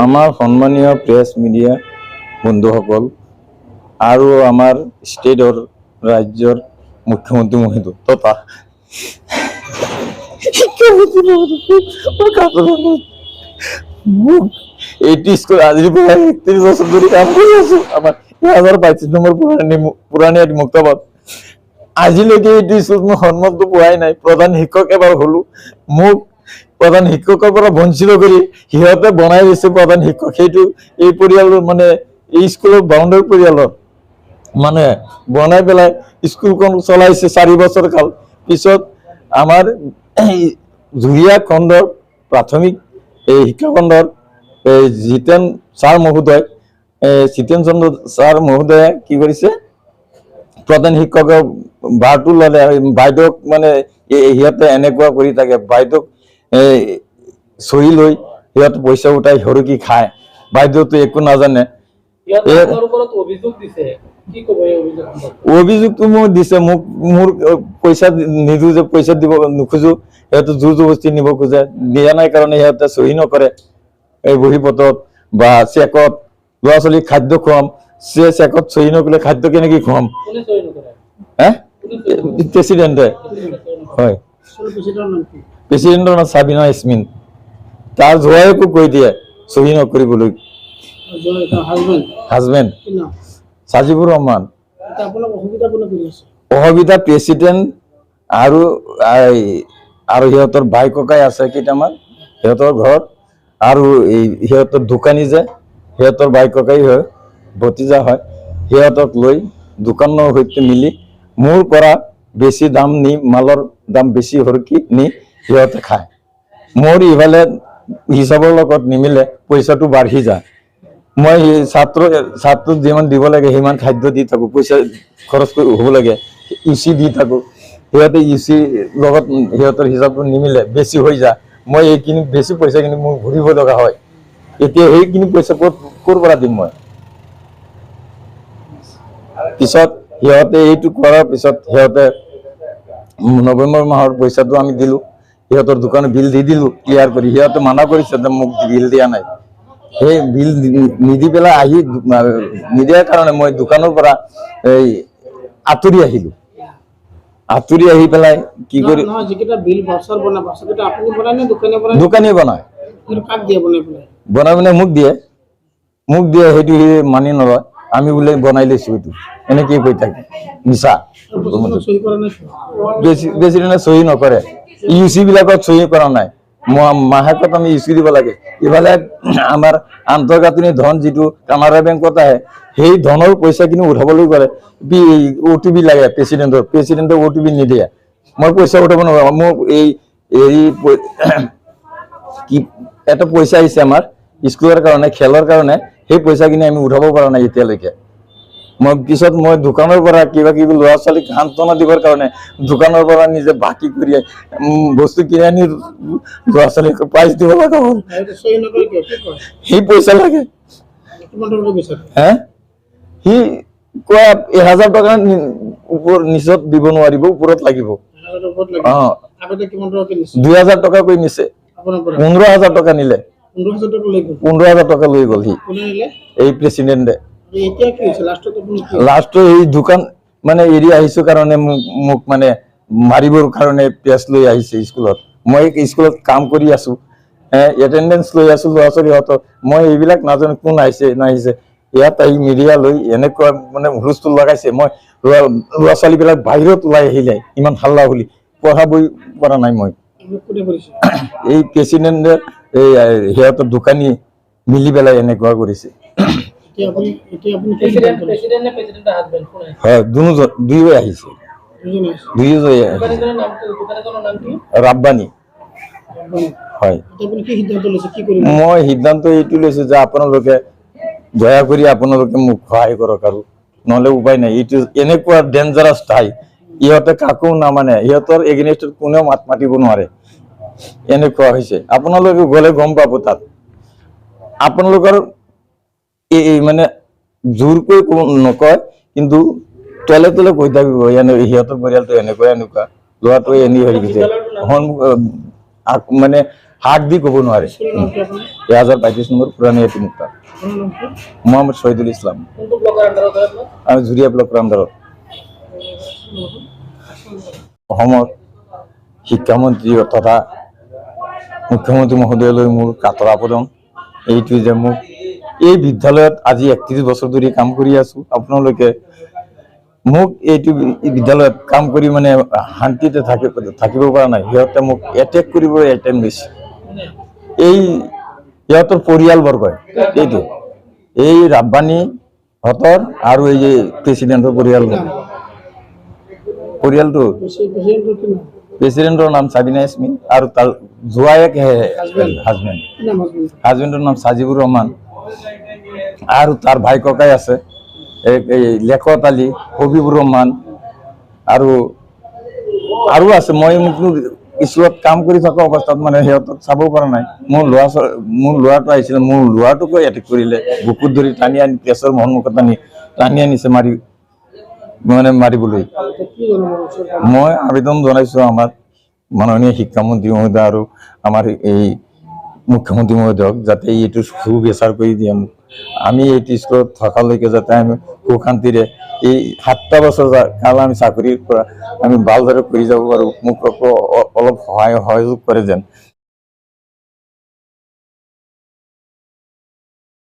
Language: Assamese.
আমাৰ সন্মানীয় প্ৰেছ মিডিয়া বন্ধুসকল আৰু আমাৰ ষ্টেটৰ ৰাজ্যৰ মুখ্যমন্ত্ৰী মহোদয় তথা এইটি স্কুল আজিৰ পৰা ৩১ বছৰ ধৰি কাম কৰি আছো। আমাৰ ২০২২ নম্বৰ পুৰাণী মুক্তাবাদ আজিলৈকে এইটো স্কুল মই সন্মানটো পোৱাই নাই। প্ৰধান শিক্ষক এবাৰ হলো, মোক প্ৰধান শিক্ষকৰ পৰা বঞ্চিত কৰি সিহঁতে বনাই দিছে প্ৰধান শিক্ষক। সেইটো এই পৰিয়ালৰ মানে এই স্কুলৰ বাউণ্ডাৰী পৰিয়ালৰ মানে বনাই পেলাই স্কুলখন চলাইছে 4 বছৰ কাল। পিছত আমাৰ জুৰিয়া খণ্ডৰ প্ৰাথমিক শিক্ষা খণ্ডৰ জিতেন ছাৰ মহোদয় জিতেন চন্দ্ৰ ছাৰ মহোদয়ে কি কৰিছে, প্ৰধান শিক্ষকৰ বাৰটো ল'লে। বাইদেউক মানে সিহঁতে এনেকুৱা কৰি থাকে, বাইদেউক চহী লৈ সিহঁতে পইচা উঠাই সৰকি খায়। বাইদেউতো একো নাজানে। অভিযোগটো মোক দিছে, মোৰ পইচা নিদো যে পইচা দিব নোখোজো, সিহঁতে জোৰ জবস্তি নিব খোজে। দিয়া নাই কাৰণে সিহঁতে চহী নকৰে এই বহী পত্ৰত বা চেকত। ল'ৰা ছোৱালীক খাদ্য খুৱাম, চেকত চহী নকৰিলে খাদ্য কেনেকে খুৱাম? প্ৰেচিডেণ্টে হয়, প্ৰেচিডেণ্টৰ নাম সাবিনা ইয়াসমিন। তাৰ জোৱাইকো কৈ দিয়ে চহী নকৰিবলৈ। হাজবেণ্ড সাজিবুৰ ৰহমান। অসুবিধা প্ৰেচিডেণ্ট আৰু সিহঁতৰ ভাই ককাই আছে কেইটামান সিহঁতৰ ঘৰত, আৰু সিহঁতৰ দোকানী যে সিহঁতৰ ভাই ককাই হয়, ভতিজা হয়। সিহঁতক লৈ দোকানৰ সৈতে মিলি মোৰ পৰা বেছি দাম নি, মালৰ দাম বেছি সৰকি নি সিহঁতে খায়। মোৰ ইফালে হিচাপৰ লগত নিমিলে, পইচাটো বাঢ়ি যায়। মই ছাত্ৰক যিমান দিব লাগে সিমান খাদ্য দি থাকো, পইচা খৰচ হ'ব লাগে, ইউচি দি থাকো। সিহঁতে ইউচি লগত সিহঁতৰ হিচাপটো নিমিলে, বেছি হৈ যায়। মই এইখিনি বেছি পইচাখিনি মোক ঘূৰিব লগা হয়। এতিয়া সেইখিনি পইচা ক'ৰ পৰা দিম মই? পিছত সিহঁতে এইটো কৰাৰ পিছত সিহঁতে নৱেম্বৰ মাহৰ পইচাটো আমি দিলো, সিহঁতৰ দোকানৰ বিল দি দিলো ক্লিয়াৰ কৰি। সিহঁতে মানা কৰিছে যে মোক বিল দিয়া নাই। সেই বিল নিদি পেলাই নিদিয়াৰ কাৰণে মই দোকানৰ পৰা আঁতৰি আহিলো। আঁতৰি আহি পেলাই কি কৰি দোকানী বনাই বনাই মোক দিয়ে সেইটো সি মানি নলয়। আমি বোলে বনাই লৈছো, এইটো এনেকে কৈ থাকে মিছা। প্ৰেচিডেণ্টে চহী নকৰে, ইউচি বিলাকত চহী কৰা নাই। মাহেকত আমি ইউচি দিব লাগে। ইফালে আমাৰ আন্তঃগাঁথনি ধন যিটো কানাড়া বেংকত আহে, সেই ধনৰ পইচাখিনি উঠাবলৈ গ'লে OTP লাগে প্ৰেচিডেণ্টে OTP নিদিয়ে। মই পইচা উঠাব নোৱাৰো। মোক কি এটা পইচা আহিছে আমাৰ স্কুলৰ কাৰণে, খেলৰ কাৰণে, সেই পইচাখিনি আমি উঠাব পৰা নাই এতিয়ালৈকে। পিছত মই দোকানৰ পৰা কিবা কিবি ল'ৰা ছোৱালীক সান্তনা দিবৰ কাৰণে দোকানৰ পৰা নিজে বাকী কৰি বস্তু কিনি আনি ল'ৰা ছোৱালীক প্ৰাইজ দিব লগা হ'ল। সেই পইচা লাগে। সি কয় 1000 টকা নিচত দিব নোৱাৰিব, ওপৰত লাগিব। 2000 টকা কৈ নিছে, 15000 টকা নিলে, 15000 টকা লৈ গ'ল সি, এই প্ৰেচিডেণ্টে। লাষ্টত এই দোকান মানে এৰি আহিছো কাৰণে মোক মানে মাৰিবৰ কাৰণে পেছ লৈ আহিছে স্কুলত। মই স্কুলত কাম কৰি আছো, এটেণ্ডেঞ্চ লৈ আছো ল'ৰা ছোৱালীহঁতৰ। মই এইবিলাক নাজানো কোন আহিছে নাহিছে। ইয়াত আহি মিডিয়া লৈ এনেকুৱা মানে হুলস্থুল লগাইছে। মই ল'ৰা ছোৱালীবিলাক বাহিৰত ওলাই আহিলে ইমান হাল্লা বুলি, পঢ়াবই পৰা নাই মই। এই প্ৰেচিডেণ্টে সিহঁতৰ দোকানী মিলি পেলাই এনেকুৱা কৰিছে। হয়, দুয়ো আহিছে, ৰাব্বানী। হয়, মই সিদ্ধান্ত এইটো লৈছো যে আপোনালোকে দয়া কৰি আপোনালোকে মোক সহায় কৰক, আৰু নহলে উপায় নাই। এইটো এনেকুৱা ডেঞ্জাৰাছ ঠাই, ইহঁতে কাকো নামানে, সিহঁতৰ এগেইনষ্টত কোনেও মাত মাতিব নোৱাৰে। এনেকুৱা হৈছে, আপোনালোকে গ'লে গম পাব। তাত আপোনালোকৰ মানে জোৰকৈ নকয়, কিন্তু তলে তলে কৈ থাকিব সিহঁতৰ পৰিয়ালটো এনেকুৱা ল'ৰাটোৱে হৈ গৈছে। মানে হাক দি ক'ব নোৱাৰে। 1035 নম্বৰ পুৰাণী এটি মুক্তা। মোহাম্মদ শহীদুল ইছলাম। আমি ঝুৰিয়া ব্লকৰ আণ্ডাৰত। অসমৰ শিক্ষামন্ত্ৰী তথা মুখ্যমন্ত্ৰী মহোদয়লৈ মোৰ কাতৰ আবেদন এইটোৱে যে মোক এই বিদ্যালয়ত আজি 31 বছৰ ধৰি কাম কৰি আছো। আপোনালোকে মোক এইটো বিদ্যালয়ত কাম কৰি মানে শান্তিতে থাকিব পৰা নাই। সিহঁতে মোক এটেক কৰিব এটেম্প দিছে। এই সিহঁতৰ পৰিয়ালবৰ্গই এইটো এই ৰাব্বানী হতৰ আৰু এই যে প্ৰেচিডেণ্টৰ পৰিয়ালটো প্ৰেচিডেণ্টৰ নাম সাবিনা ইসমি আৰু তাৰ জোৱায়েক হাজবেণ্ডৰ নাম সাজিবুৰ ৰহমান আৰু তাৰ ভাই ককাই আছে লেখত আলী, হবিবুৰ ৰহমান আৰু আছে। মই স্কুলত কাম কৰি থকা অৱস্থাত মানে সিহঁতক চাব পৰা নাই। মোৰ ল'ৰাটো আহিছিলে, মোৰ ল'ৰাটোকো এটেক কৰিলে, বুকুত ধৰি টানি আনি প্ৰেছৰ সন্মুখত টানি আনিছে মাৰিবলৈ। মই আবেদন জনাইছো আমাৰ মাননীয় শিক্ষামন্ত্ৰী মহোদয় আৰু আমাৰ এই মুখ্যমন্ত্ৰী মহোদয়ক যাতে এইটো সুবিচাৰ কৰি দিয়ে। আমি এইটো স্কুলত থকালৈকে যাতে আমি সুখ শান্তিৰে এই 7টা বছৰ কাল আমি চাকৰিৰ পৰা আমি ভালদৰে কৰি যাব পাৰোঁ। মোক অলপ সহায় সহযোগ কৰে যেন।